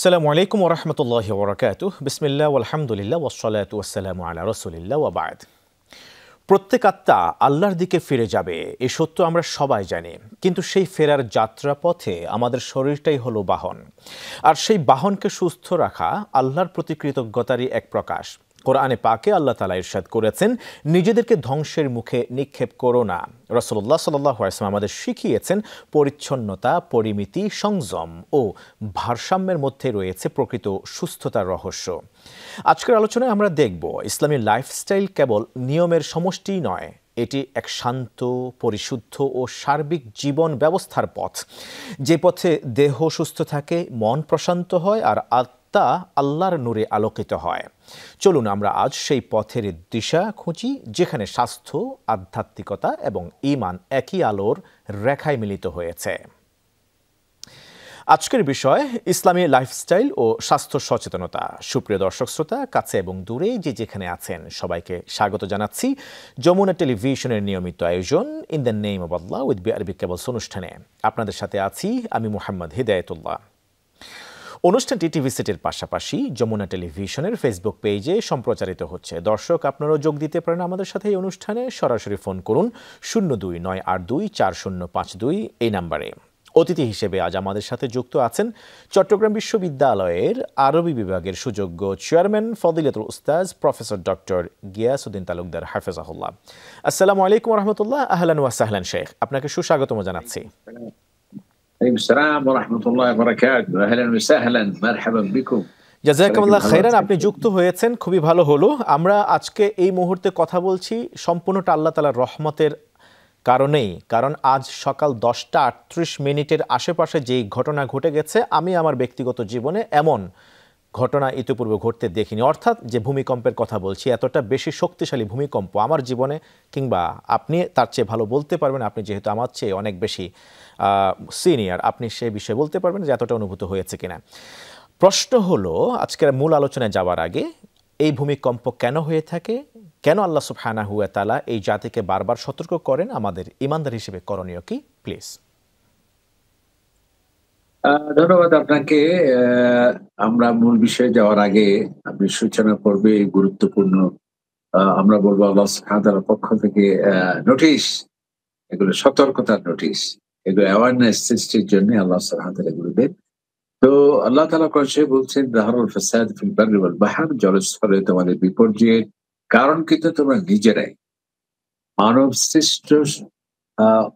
আসসালামু আলাইকুম ওয়া রাহমাতুল্লাহি ওয়া বারাকাতুহু। বিসমিল্লাহ ওয়াল হামদুলিল্লাহ ওয়াস সালাতু ওয়াস সালামু আলা রাসূলিল্লাহ ওয়া বা'দ। প্রত্যেক আত্মা আল্লাহর দিকে ফিরে যাবে, এই সত্য আমরা সবাই জানি। কিন্তু সেই ফেরার যাত্রাপথে আমাদের শরীরটাই হলো বাহন। আর সেই বাহনকে সুস্থ রাখা আল্লাহর প্রতি কৃতজ্ঞতারই এক প্রকাশ। কোরআনে পাকে আল্লাহ তাআলা ইরশাদ করেছেন, নিজেদেরকে ধ্বংসের মুখে নিক্ষেপ করো না। রাসূলুল্লাহ সাল্লাল্লাহু আলাইহি ওয়াসাল্লাম আমাদের শিখিয়েছেন, পরিচ্ছন্নতা, পরিমিতি, সংযম ও ভারসাম্যের মধ্যে রয়েছে প্রকৃত সুস্থতার রহস্য। আজকের আলোচনায় আমরা দেখব, ইসলামী লাইফস্টাইল কেবল নিয়মের সমষ্টি নয়, এটি এক শান্ত, পরিশুদ্ধ ও সার্বিক জীবন ব্যবস্থার পথ, যে পথে দেহ সুস্থ থাকে, মন প্রশান্ত হয় আর আত্মা আল্লাহর নূরে আলোকিত হয়। চলুন আমরা আজ সেই পথের দিশা খুঁজি, যেখানে স্বাস্থ্য, আধ্যাত্মিকতা এবং ঈমান একই আলোর রেখায় মিলিত হয়েছে। আজকের বিষয় ইসলামী লাইফস্টাইল ও স্বাস্থ্য সচেতনতা। সুপ্রিয় দর্শক শ্রোতা, কাছে এবং দূরে যে যেখানে আছেন, সবাইকে স্বাগত জানাচ্ছি যমুনা টেলিভিশনের নিয়মিত আয়োজন in the name of Allah with BRB cables অনুষ্ঠানে। আপনাদের সাথে আছি আমি মুহাম্মদ হিদায়াতুল্লাহ। অনুষ্ঠানটি টিভি সেটের পাশাপাশি যমুনা টেলিভিশনের ফেসবুক পেজে সম্প্রচারিত হচ্ছে। দর্শক, আপনারাও যোগ দিতে পারেন আমাদের সাথে এই অনুষ্ঠানে। সরাসরি ফোন করুন 02-982-4052 এই নাম্বারে। অতিথি হিসেবে আজ আমাদের সাথে যুক্ত আছেন চট্টগ্রাম বিশ্ববিদ্যালয়ের আরবি বিভাগের সুযোগ্য চেয়ারম্যান ফদিলাতুল উস্তাজ প্রফেসর ডক্টর গিয়াসউদ্দিন তালুকদার হাফেজাহুল্লাহ। আসসালামু আলাইকুম ওয়া রাহমাতুল্লাহ। আহলান ওয়া সাহলান শেখ, আপনাকে সুস্বাগতম জানাচ্ছি। আসসালামু ওয়া রাহমাতুল্লাহি ওয়া বারাকাতুহু। আহলান ওয়া সাহলান, মারহাবান বিকুম। জাযাকাল্লাহ খাইরান, আপনি যুক্ত হয়েছেন, খুবই ভালো হলো। আমরা আজকে এই মুহূর্তে কথা বলছি সম্পূর্ণটা আল্লাহ তাআলার রহমতের কারণেই। কারণ আজ সকাল 10টা 38 আশেপাশে যেই ঘটনা ঘটে গেছে, আমি আমার ব্যক্তিগত জীবনে এমন ঘটনা ইতিপূর্বে ঘটতে দেখিনি। অর্থাৎ যে ভূমিকম্পের কথা বলছি, এতটা বেশি শক্তিশালী ভূমিকম্প আমার জীবনে, কিংবা আপনি তার চেয়ে ভালো বলতে পারবেন, আপনি যেহেতু আমার চেয়ে অনেক বেশি সিনিয়র, আপনি সে বিষয়ে বলতে পারবেন যে এতটা অনুভূত হয়েছে কিনা। প্রশ্ন হলো, আজকের মূল আলোচনায় যাওয়ার আগে, এই ভূমিকম্প কেন হয়ে থাকে, কেন আল্লাহ সুবহানাহু ওয়া তাআলা এই জাতিকে বারবার সতর্ক করেন, আমাদের ঈমানদার হিসেবে করণীয় কি, প্লিজ। ধন্যবাদ আপনাকে। আমরা মূল বিষয়ে যাওয়ার আগে আপনি সূচনা করবে এই গুরুত্বপূর্ণ, আমরা বলবো আল্লাহ সুবহানাহু ওয়া তাআলার পক্ষ থেকে নোটিশ, এগুলো সতর্কতার নোটিশ, এগুলো অ্যাওয়ারনেস সৃষ্টির জন্য আল্লাহ সুবহানাহু ওয়া তাআলা এগুলো দেন। তো আল্লাহ তাআলা কোরআনে বলছেন, যাহারুল ফাসাদ ফিল বাররি ওয়াল বাহর, জলস্থলে তোমাদের বিপর্যয়ের কারণ কিন্তু তোমরা নিজেরাই। মানব সৃষ্ট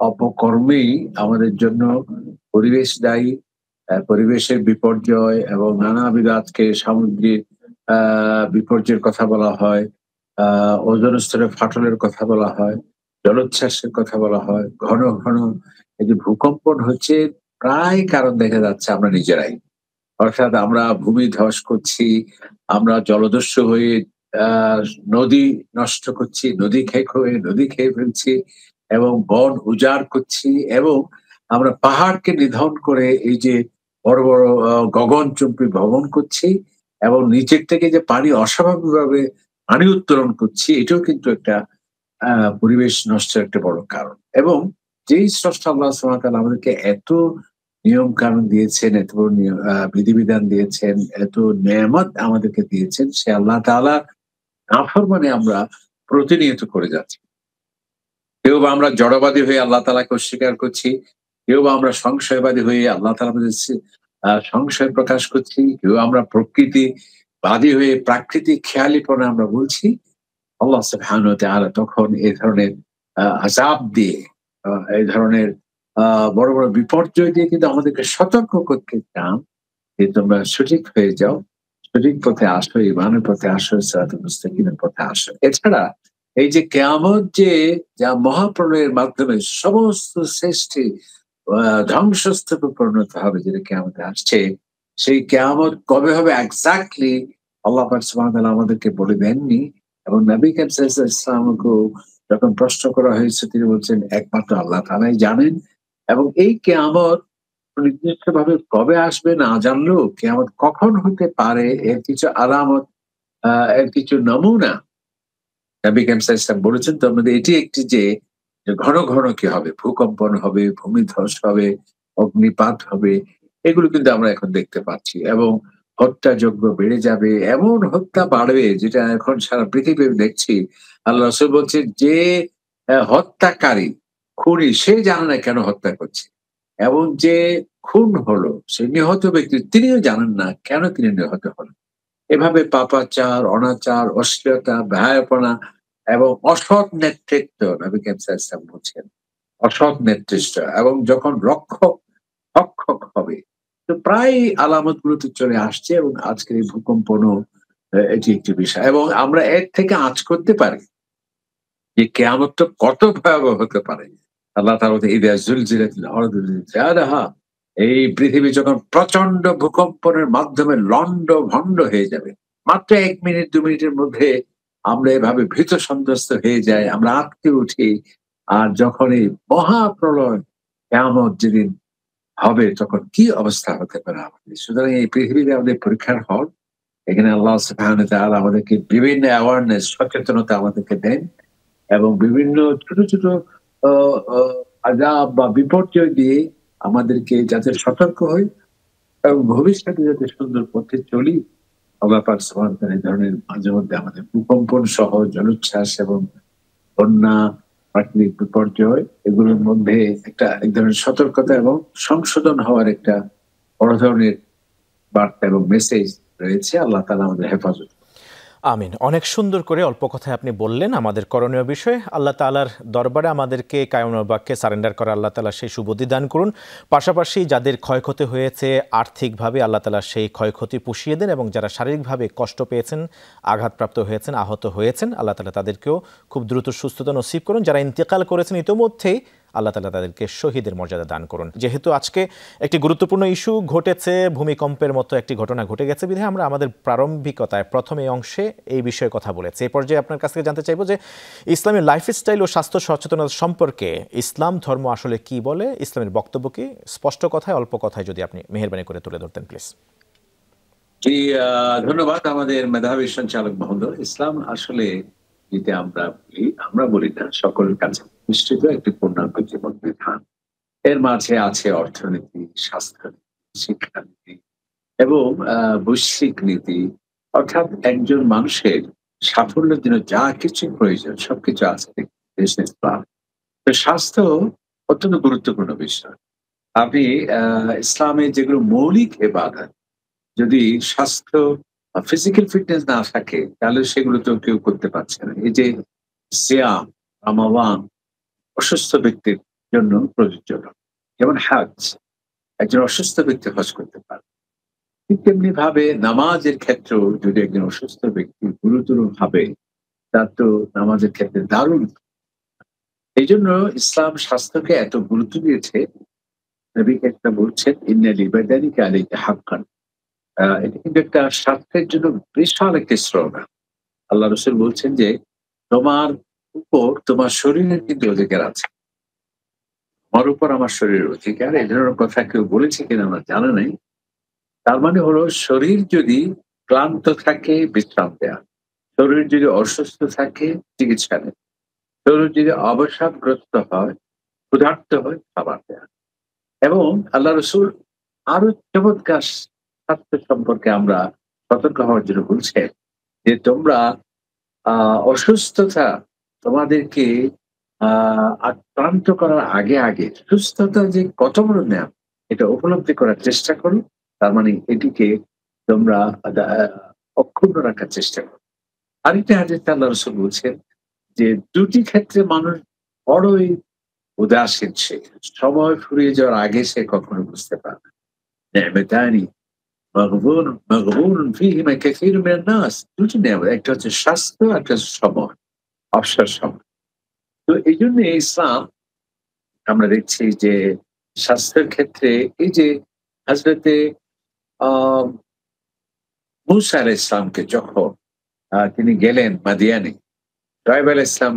অপকর্মেই আমাদের জন্য পরিবেশ দায়ী। পরিবেশের বিপর্যয় এবং নানাবিধ, আজকে সামুদ্রিক বিপর্যয়ের কথা বলা হয়, ওজোন স্তরে ফাটলের কথা বলা হয়, জলোচ্ছ্বাসের কথা বলা হয়, ঘন ঘন এই যে ভূকম্পন হচ্ছে, প্রায় কারণ দেখা যাচ্ছে আমরা নিজেরাই। অর্থাৎ আমরা ভূমি ধস করছি, আমরা জলদস্যু হয়ে আহ নদী নষ্ট করছি, নদী খেয়ে ফেলছি, এবং বন উজাড় করছি, এবং আমরা পাহাড়কে নিধন করে এই যে বড় বড় গগনচুম্বী ভবন করছি, এবং নিচের থেকে যে পানি অস্বাভাবিকভাবে পানি উত্তোলন করছি, এটাও কিন্তু একটা পরিবেশ নষ্টের একটা বড় কারণ। এবং যেই স্রষ্টা আল্লাহ সুবহানাহু ওয়া তাআলা আমাদেরকে এত নিয়ম কানুন দিয়েছেন, এত বড় বিধিবিধান দিয়েছেন, এত নেয়ামত আমাদেরকে দিয়েছেন, সে আল্লাহ তাআলা নাফরমানি আমরা প্রতিনিয়ত করে যাচ্ছি। কেউ বা আমরা জড়বাদী হয়ে আল্লাহ তাআলাকে অস্বীকার করছি, কেউ বা আমরা সংশয়বাদী হয়ে আল্লাহ তাআলার মধ্যে সংশয় প্রকাশ করছি, কেউ আমরা প্রকৃতিবাদী হয়ে প্রাকৃতিক খেয়ালিপনা আমরা বলছি। আল্লাহ সুবহানাহু ওয়া তাআলা তখন এই ধরনের আযাব দিয়ে, এই ধরনের বড় বড় বিপর্যয় দিয়ে কিন্তু আমাদেরকে সতর্ক করতে চান যে তোমরা সঠিক হয়ে যাও, সঠিক পথে আসো, ঈমানের পথে আসো, সিরাতুল মুস্তাকিমের পথে আসো। এছাড়া এই যে কিয়ামত, যে যা মহাপ্রলয়ের মাধ্যমে সমস্ত সৃষ্টি ধ্বংসস্তূপে পরিণত হবে, যেটা কিয়ামতে আসছে, সেই কিয়ামত কবে হবে এক্স্যাক্টলি আল্লাহ পাক সুবহানাহু ওয়া তাআলা আমাদেরকে বলে দেননি। এবং নবী করিম সাল্লাল্লাহু আলাইহি ওয়াসাল্লামকে যখন প্রশ্ন করা হয়েছে, তিনি বলছেন একমাত্র আল্লাহ তাআলাই জানেন। এবং এই কিয়ামত নির্দিষ্টভাবে কবে আসবে না জানলেও, কিয়ামত কখন হতে পারে এর কিছু আলামত, এর কিছু নমুনা নবী করিম সাল্লাল্লাহু আলাইহি ওয়াসাল্লাম বলেছেন। তার মধ্যে এটি একটি, যে ঘন ঘন কি হবে, ভূকম্পন হবে, ভূমিধস হবে, অগ্নিপাত হবে, এগুলো কিন্তু আমরা এখন দেখতে পাচ্ছি। এবং হত্যাযজ্ঞ বেড়ে যাবে, এমন হত্যা বাড়বে যেটা এখন সারা পৃথিবী দেখছি। আল্লাহ রাসূল বলছেন যে হত্যাকারী, খুনি সে জানে না কেন হত্যা করছে। এবং যে খুন হলো, সে নিহত ব্যক্তি তিনিও জানেন না কেন তিনি নিহত হলেন। এভাবে পাপাচার, অনাচার, অশ্লীলতা, বেহায়াপনা এবং অসৎ নেতৃত্ব নবী করিম সাল্লাল্লাহু আলাইহি ওয়াসাল্লাম বলছেন। অসৎ নেতৃত্ব এবং যখন রক্ষক হবে। তো প্রায় আলামতগুলো তো চলে আসছে এবং আজকের এই ভূকম্পনও এটি একটি বিষয়। এবং আমরা এর থেকে আঁচ করতে পারি যে কেয়ামতটা কত ভয়াবহ হতে পারে। আল্লাহ তাআলা বলছেন, "ইযা জুলজিলাতিল আরদু জিলজালাহা।" এই পৃথিবী যখন প্রচন্ড ভূকম্পনের মাধ্যমে লন্ডভন্ড হয়ে যাবে। মাত্র ১ মিনিট ২ মিনিটের মধ্যে আমরা এভাবে ভীত সন্ত্রস্ত হয়ে যাই, আমরা আঁতকে উঠি। আর যখন এই মহাপ্রলয় কিয়ামত যেদিন হবে তখন কি অবস্থা হতে পারে আমাদের। সুতরাং এই পৃথিবীতে আমাদের পরীক্ষার হল। এখানে আল্লাহ সুবহানাহু ওয়া তাআলা আমাদেরকে বিভিন্ন অ্যাওয়ারনেস সচেতনতা আমাদেরকে দেন এবং বিভিন্ন ছোট, ছোট অ অ আযাব বা বিপর্যয় দিয়ে আমাদেরকে যাতে সতর্ক হই এবং ভবিষ্যতে যাতে সুন্দর পথে চলি। আল্লাহ পাক সুবহানাহু ওয়া তাআলা এই ধরনের মাঝে মধ্যে আমাদের ভূকম্পন সহ জলোচ্ছ্বাস এবং বন্যা, প্রাকৃতিক বিপর্যয় এগুলোর মধ্যে এক ধরনের সতর্কতা এবং সংশোধন হওয়ার একটা বড় ধরনের বার্তা এবং মেসেজ রয়েছে। আল্লাহ তাআলা আমাদের হেফাজত করুন। আমিন। অনেক সুন্দর করে অল্প কথায় আপনি বললেন আমাদের করণীয় বিষয়ে। আল্লাহ তাআলার দরবারে আমাদেরকে কায়মুল বাক্যে সারেন্ডার করা আল্লাহ তাআলা সেই সুবুদ্ধি দান করুন। পাশাপাশি যাদের ক্ষয়ক্ষতি হয়েছে আর্থিকভাবে আল্লাহ তাআলা সেই ক্ষয়ক্ষতি পুষিয়ে দেন এবং যারা শারীরিকভাবে কষ্ট পেয়েছেন, আঘাতপ্রাপ্ত হয়েছেন, আহত হয়েছেন, আল্লাহ তাআলা তাদেরকেও খুব দ্রুত সুস্থতা নসিব করুন। যারা ইন্তেকাল করেছেন ইতোমধ্যেই আল্লাহ তাআলা তাদেরকে শহীদের মর্যাদা দান করুন। যেহেতু আজকে একটি গুরুত্বপূর্ণ ইস্যু ঘটেছে, ভূমিকম্পের মতো একটি ঘটনা ঘটে গেছে বিধায় আমরা আমাদের প্রারম্ভিকতায় প্রথম এই অংশে এই বিষয়ে কথা বলেছি। এই পর্যায়ে আপনার কাছ থেকে জানতে চাইব যে ইসলামী লাইফস্টাইল ও স্বাস্থ্য সচেতনতা সম্পর্কে ইসলাম ধর্ম আসলে কি বলে, ইসলামের বক্তব্য কি, স্পষ্ট কথায় অল্প কথায় যদি আপনি মেহেরবানি করে তুলে ধরতেন প্লিজ। জি, ধন্যবাদ আমাদের মেধাবী সঞ্চালক মহোদয়। ইসলাম আসলে যেটা আমরা বলি না, সকলের কাছে নিশ্চিত একটি পূর্ণাঙ্গ জীবন বিধান। এর মাঝে আছে অর্থনীতি, স্বাস্থ্যনীতি, শিক্ষানীতি এবং বৈশ্বিক নীতি। অর্থাৎ একজন মানুষের সাফল্যের জন্য যা কিছু প্রয়োজন সবকিছু আছে বিজনেস প্ল্যান। তো স্বাস্থ্য অত্যন্ত গুরুত্বপূর্ণ বিষয়। আপনি ইসলামে যেগুলো মৌলিক ইবাদত, যদি স্বাস্থ্য ফিজিক্যাল ফিটনেস না থাকে তাহলে সেগুলো তো কেউ করতে পারছে না। এই যে সিয়াম, রামাদান অসুস্থ ব্যক্তির জন্য প্রযোজ্য নয়। যেমন হজ, একজন অসুস্থ ব্যক্তি হজ করতে পারে। ঠিক তেমনি ভাবে নামাজের ক্ষেত্রেও যদি একজন অসুস্থ ব্যক্তি গুরুতর ভাবে, তার তো নামাজের ক্ষেত্রে দারুণ। এই জন্য ইসলাম স্বাস্থ্যকে এত গুরুত্ব দিয়েছে। নবী একটা বলছেন, ইন্না লিবাদানিকা আলাইকা হাক্কান। এটা কিন্তু একটা স্বাস্থ্যের জন্য বিশাল একটি শ্রম। আল্লাহ রাসূল বলছেন যে, তোমার উপর তোমার শরীরের কিন্তু অধিকার আছে। আমার উপর আমার শরীরের অধিকার। এই ধরনের কথা কেউ বলেছে কিনা আমার জানা নাই। তার মানে হলো শরীর যদি ক্লান্ত থাকে বিশ্রাম দেয়া। শরীর যদি অসুস্থ থাকে চিকিৎসা নেয়া। শরীর যদি অবসাদগ্রস্ত হয়, ক্ষুধার্ত হয় খাবার দেয়া। এবং আল্লাহ রাসূল আরো চমৎকার স্বাস্থ্য সম্পর্কে আমরা সতর্ক হওয়ার জন্য বলছেন যে, তোমরা অসুস্থতা তোমাদেরকে আক্রান্ত করার আগে সুস্থতা যে কত বড় নেয়ামত এটা উপলব্ধি করার চেষ্টা করো। তার মানে এটিকে তোমরা দা অক্ষুণ্ণ রাখার চেষ্টা করো। আরেকটা হাদিসে আল্লাহ রাসূল বলছেন যে, ২ টি ক্ষেত্রে মানুষ বড়ই উদাসীন সে। সময় ফুরিয়ে যাওয়ার আগে সে কখনো বুঝতে পারে না। নি'মাতানি মাগবুনুন ফিহিমা কাসীরুম মিনান নাস। ২ টি নেয়ামত। একটা হচ্ছে স্বাস্থ্য, একটা হচ্ছে সময়, অবসর সময়। তো এইজন্য ইসলাম আমরা দেখছি যে স্বাস্থ্যের ক্ষেত্রে এই যে হযরতে আ মূসা আলাইহিস সালামকে যখন তিনি গেলেন মাদিয়ানে, শুআয়ব আলাইহিস সালাম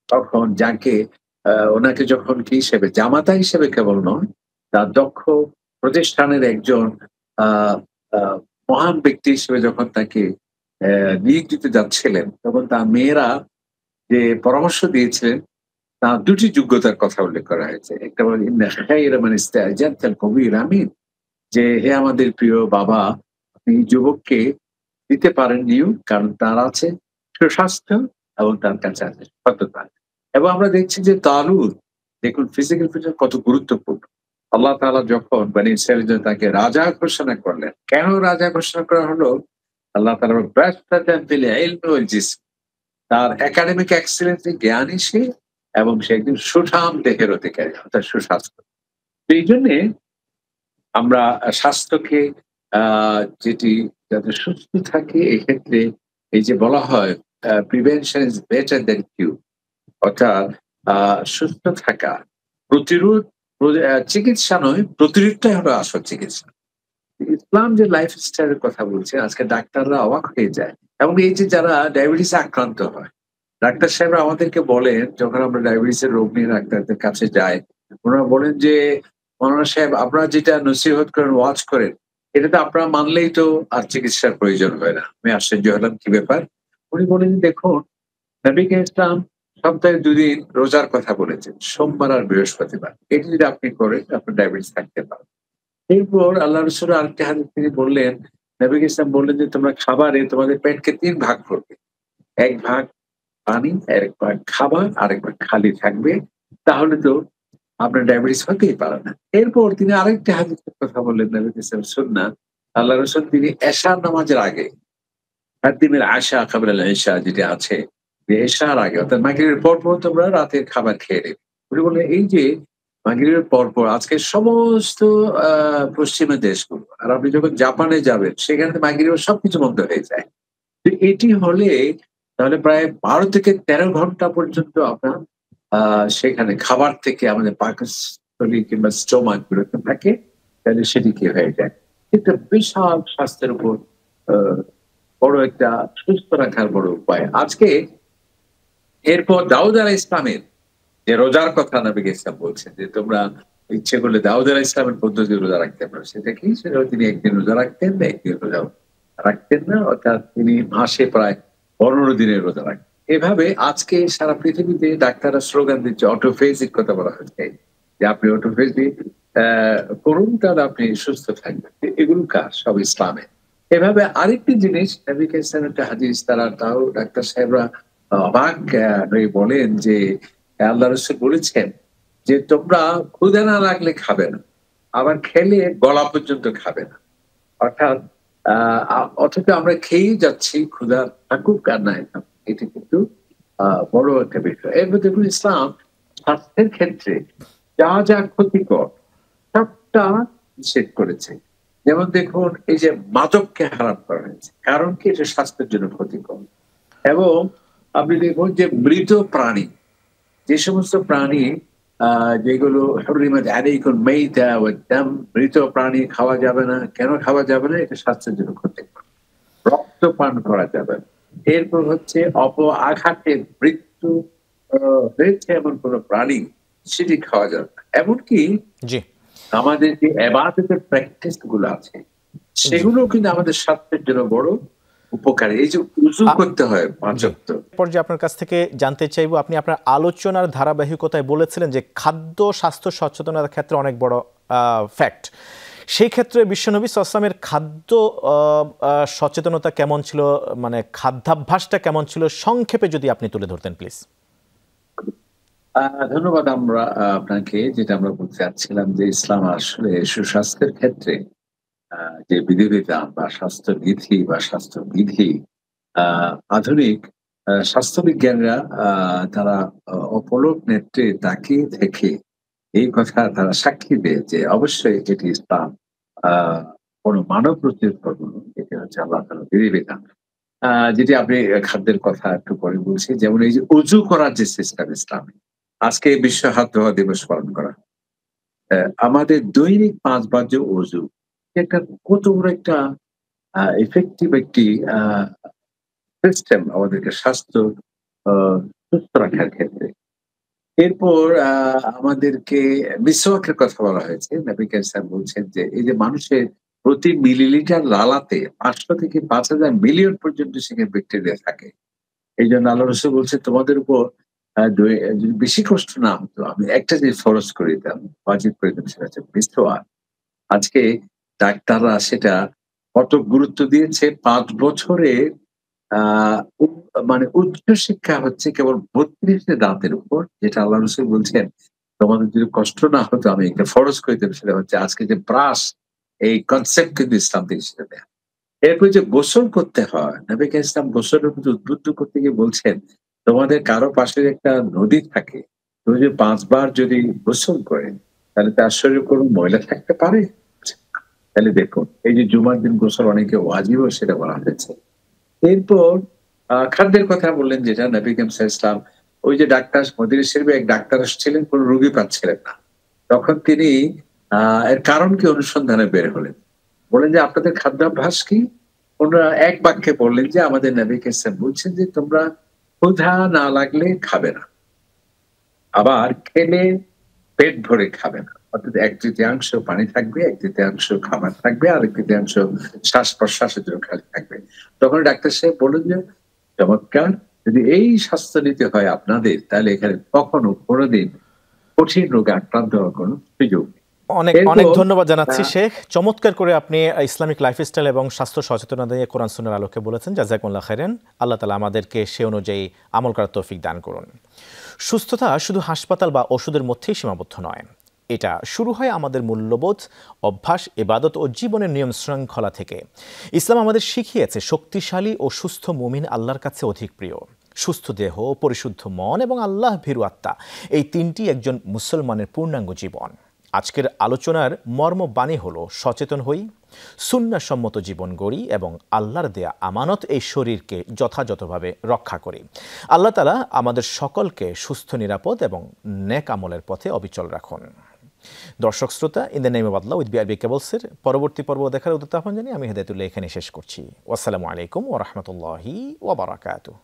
তখন যাকে উনাকে যখন কি হিসেবে জামাতা হিসেবে কেবল নয়, তার দক্ষ প্রতিষ্ঠানের একজন আ আ মহান ব্যক্তি হিসেবে যখন তাকে নিয়োগ দিতে যাচ্ছিলেন, তখন তার মেয়েরা যে পরামর্শ দিয়েছিলেন, তার ২ টি যোগ্যতার কথা উল্লেখ করা হয়েছে। একটা হলো ইন্না খায়রা মান ইসতা'জারতাল কবিয়্যুল আমিন, যে হে আমাদের প্রিয় বাবা, আপনি যুবককে দিতে পারেন নিয়োগ, কারণ তার আছে সুস্বাস্থ্য এবং তার কাছে আছে সততা। এবং আমরা দেখছি যে তালুত, দেখুন ফিজিক্যাল ফিটনেস কত গুরুত্বপূর্ণ। আল্লাহ তাআলা যখন বনী ইসরাঈলের জন্য তাকে রাজা ঘোষণা করলেন। কেন রাজা ঘোষণা করা হলো? আল্লাহ তাআলা বাসতাতান ফিল ইলমি ওয়াল জিসম। তার একাডেমিক এক্সেলেন্স এ জ্ঞানী সে, এবং সে একজন সুঠাম দেহের অধিকারী, অর্থাৎ সুস্বাস্থ্য। তো এইজন্যে আমরা স্বাস্থ্যকে যেটি যাতে সুস্থ থাকে, এক্ষেত্রে এই যে বলা হয় প্রিভেনশন ইজ বেটার দ্যান কিউর, অর্থাৎ সুস্থ থাকা, প্রতিরোধ চিকিৎসা নয়, প্রতিরোধটাই হলো আসল চিকিৎসা। ইসলাম যে লাইফস্টাইলের কথা বলছে, আজকে ডাক্তাররা অবাক হয়ে যায়। এবং এই যে যারা ডায়াবেটিসে আক্রান্ত হয়, ডাক্তার সাহেবরা আমাদেরকে বলেন, যখন আমরা ডায়াবেটিসের রোগ নিয়ে ডাক্তারদের কাছে যাই, ওনারা বলেন যে, "মৌলানা সাহেব, আপনারা যেটা নসিহত করেন, ওয়াজ করেন, এটা তো আপনারা মানলেই তো আর চিকিৎসার প্রয়োজন হয় না।" আমি আশ্চর্য হলাম, কি ব্যাপার? উনি বলেন, "দেখুন, নবী ইসলাম সপ্তাহে ২ দিন রোজার কথা বলেছেন, সোমবার আর বৃহস্পতিবার। এটি যদি আপনি করেন, আপনার ডায়াবেটিস থাকতে পারে।" এরপর আল্লাহ রাসূল আরেকটা হাদিস তিনি বললেন, নবী ইসলাম বললেন যে, "তোমরা খাবারে তোমাদের পেটকে ৩ ভাগ করবে। ১ ভাগ পানি, ১ ভাগ খাবার, আরেক ভাগ খালি থাকবে। তাহলে তো আপনার ডায়াবেটিস হতেই পারে না।" এরপর তিনি আরেকটা হাদিসের কথা বললেন, নবী ইসলাম সুন্নাহ, আল্লাহ রাসূল তিনি এশার নামাজের আগে, তাকদিমের আশা ক্বাবলা আল ইশা যেটা আছে, যে এশার আগে অর্থাৎ মাগরিবের পর তোমরা রাতের খাবার খেয়ে নেবে। উনি বললেন, এই যে মাগরিবের পর আজকে সমস্ত আ পশ্চিমা দেশগুলো, আর আপনি যখন জাপানে যাবেন, সেখানে মাগরিবের সবকিছু বন্ধ হয়ে যায়। তো এটি হলে তাহলে প্রায় ১২ থেকে ১৩ ঘন্টা পর্যন্ত আপনার আ সেখানে খাবার থেকে আমাদের পাকস্থলী কিংবা স্টোমাক বিরত থাকে, তাহলে সেটি কি হয়ে যায়? এটা বিশাল স্বাস্থ্যের উপর আ বড় একটা সুস্থ রাখার বড় উপায়। আজকে এরপর দাউদ আলাইহিস ইসলামের যে রোজার কথা নবী ইসলাম বলছেন যে, তোমরা ইচ্ছে করলে দাউদ আলাইহিস ইসলামের পদ্ধতি রোজা রাখতে পারো। সেটা কি? সেটা হলো তিনি একদিন রোজা রাখতেন, একদিন রোজা রাখতেন না। অর্থাৎ তিনি মাসে প্রায় ১৫ দিনের রোজা রাখতেন। এভাবে আজকে সারা পৃথিবীতে ডাক্তাররা স্লোগান দিচ্ছে, অটোফেজিক কথা বলা হচ্ছে যে, আপনি অটোফেজি অ্যা করুন, তাহলে আপনি সুস্থ থাকবেন। এগুলো কার? সব ইসলামের। এভাবে আরেকটি জিনিস নবী ইসলামের একটা হাদিস, তাও ডাক্তার সাহেবরা অবাক হয়ে বলেন যে, আল্লাহ রাসূল বলেছেন যে, তোমরা ক্ষুধা না লাগলে খাবে না। আবার খেলে গলা পর্যন্ত খাবে না। অর্থাৎ আ আ অথচ আমরা খেয়েই যাচ্ছি, ক্ষুধা থাকুক আর নাই থাকুক। এটি কিন্তু আ বড় একটা বিষয়। এর মধ্যে দেখুন ইসলাম স্বাস্থ্যের ক্ষেত্রে যা ক্ষতিকর সবটা নিষেধ করেছে। যেমন দেখুন, এই যে মাদককে হারাম করা হয়েছে। কারণ কি? এটা স্বাস্থ্যের জন্য ক্ষতিকর। এবং আপনি দেখুন যে মৃত প্রাণী, যে সমস্ত প্রাণী যেগুলো হুররিমাত আলাইকুম মাইতা ওয়াদ দাম, মৃত প্রাণী খাওয়া যাবে না। কেন খাওয়া যাবে না? এটা স্বাস্থ্যের জন্য ক্ষতিকর। রক্ত পান করা যাবে না। এরপর হচ্ছে আঘাতে মৃত্যু আ হয়েছে এমন কোন প্রাণী, সেটি খাওয়া যাবে না। এমনকি জি, আমাদের যে ইবাদতের প্র্যাকটিস গুলো আছে, জি। সেগুলোও কিন্তু আমাদের স্বাস্থ্যের জন্য বড় উপকারী। এই যে উযু আ করতে হয় ৫ জি। ওয়াক্ত। পর্যায়ে আপনার কাছ থেকে জানতে চাইবো, আপনি আপনার আলোচনার ধারাবাহিকতায় বলেছিলেন যে খাদ্য স্বাস্থ্য সচেতনতার ক্ষেত্রে অনেক বড় ফ্যাক্ট। সেই ক্ষেত্রে বিশ্বনবী সাল্লাল্লাহু খাদ্য আ আ সচেতনতা কেমন ছিল, মানে খাদ্যাভ্যাসটা কেমন ছিল, সংক্ষেপে যদি আপনি তুলে ধরতেন প্লিজ। আ ধন্যবাদ আপনাকে। যেটা আমরা বলতে চাচ্ছিলাম যে, ইসলাম আসলে সুস্বাস্থ্যের ক্ষেত্রে আ যে বিধিবিধান বা স্বাস্থ্যবিধি বা স্বাস্থ্যবিধি, আ আধুনিক স্বাস্থ্যবিজ্ঞানীরা তারা অপলক নেত্রে তাকিয়ে থেকে এই কথা তারা সাক্ষী দেয় যে, অবশ্যই এটি ইসলাম আ কোন মানব রচিত ধর্ম নয়। এটি হচ্ছে আল্লাহ তাআলার বিধিবিধান। আ যেটি আপনি খাদ্যের কথা একটু পরে বলছি। যেমন এই যে অজু করার যে সিস্টেম ইসলামে। আজকে বিশ্ব হাত ধোয়া দিবস পালন করা। আমাদের দৈনিক ৫ বার যে অজু, এটা কত বড় একটা ইফেক্টিভ একটি আ সিস্টেম আমাদেরকে স্বাস্থ্য আ সুস্থ রাখার ক্ষেত্রে। এরপর আমাদেরকে মিসওয়াকের কথা বলা হয়েছে। নবী কারীম বলছেন যে, এই যে মানুষের প্রতি মিলিলিটার লালাতে ৫০০ থেকে ৫,০০০ মিলিয়ন পর্যন্ত সেখানে ব্যাকটেরিয়া থাকে। এইজন্য আল্লাহ রাসূল বলছে, তোমাদের উপর যদি বেশি কষ্ট না হতো, আমি একটা জিনিস ফরজ করে দিতাম, ওয়াজিব করে দিতাম, সেটা হচ্ছে মিসওয়াক। আজকে ডাক্তাররা সেটা কত গুরুত্ব দিয়েছে ৫ বছরে মানে উচ্চ শিক্ষা হচ্ছে কেবল ৩২ দাঁতের উপর, যেটা আল্লাহ রসুল বলছেন তোমাদের যদি কষ্ট না হতো আমি একটা ফরজ করে দিতাম, সেটা হচ্ছে আজকে যে ব্রাশ, এই কনসেপ্ট কিন্তু ইসলাম থেকে সেটা দেয়া। এরপর যে গোসল করতে হয়, নবী করিম ইসলাম গোসলের প্রতি উদ্বুদ্ধ করতে গিয়ে বলছেন, তোমাদের কারো পাশে একটা নদী থাকে, তুমি যদি ৫ বার যদি গোসল করে, তাহলে তার শরীরে কোনো ময়লা থাকতে পারে? তাহলে দেখুন, এই যে জুমার দিন গোসল অনেকে ওয়াজিবও সেটা বলা হয়েছে। এরপর খাদ্যের কথা বললেন, যেটা নবী করিম সাল্লাল্লাহু আলাইহি ওয়াসাল্লাম, ওই যে ডাক্তার মদিনা শরীফে এক ডাক্তার আসছিলেন, কোন রোগী পাচ্ছিলেন না। তখন তিনি এর কারণ কি অনুসন্ধানে বের হলেন। বললেন যে, "আপনাদের খাদ্যাভ্যাস কি?" ওনারা এক বাক্যে বললেন যে, "আমাদের নবী করিম সাল্লাল্লাহু আলাইহি ওয়াসাল্লাম বলছেন যে, তোমরা ক্ষুধা না লাগলে খাবে না। আবার খেলে পেট ভরে খাবে না। অর্থাৎ ১/৩ পানি থাকবে, ১/৩ খাবার থাকবে, আর ১/৩ শ্বাস-প্রশ্বাসের জন্য খালি থাকবে।" তখন ডাক্তার সাহেব বললেন যে, "চমৎকার! যদি এই স্বাস্থ্য নীতি হয় আপনাদের, তাহলে এখানে কখনো কোনদিন কঠিন রোগে আক্রান্ত হওয়ার কোনো সুযোগ নেই।" অনেক অনেক এরপর ধন্যবাদ জানাচ্ছি আ শেখ। চমৎকার করে আপনি ইসলামিক লাইফস্টাইল এবং স্বাস্থ্য সচেতনতা নিয়ে কোরআন সুন্নাহর আলোকে বলেছেন। জাযাকুমুল্লাহ খাইরান। আল্লাহ তাআলা আমাদেরকে সে অনুযায়ী আমল করার তৌফিক দান করুন। সুস্থতা শুধু হাসপাতাল বা ওষুধের মধ্যেই সীমাবদ্ধ নয়। এটা শুরু হয় আমাদের মূল্যবোধ, অভ্যাস, ইবাদত ও জীবনের নিয়ম শৃঙ্খলা থেকে। ইসলাম আমাদের শিখিয়েছে শক্তিশালী ও সুস্থ মুমিন আল্লাহর কাছে অধিক প্রিয়। সুস্থ দেহ, পরিশুদ্ধ মন এবং আল্লাহ ভীরু আত্মা, এই তিনটি একজন মুসলমানের পূর্ণাঙ্গ জীবন। আজকের আলোচনার মর্মবাণী হলো সচেতন হই, সুন্নাহসম্মত জীবন গড়ি এবং আল্লাহর দেয়া আমানত এই শরীরকে যথাযথভাবে রক্ষা করি। আল্লাহ তাআলা আমাদের সকলকে সুস্থ, নিরাপদ এবং নেক আমলের পথে অবিচল রাখুন। দর্শক শ্রোতা, in the name of Allah with BRB কেবলসের পরবর্তী পর্ব দেখার উদ্যত আহ্বান জানিয়ে আমি হেদায়েতুল্লাহ এখানে শেষ করছি। আসসালামু আলাইকুম ওয়া রাহমাতুল্লাহি ওয়া বারাকাতুহু।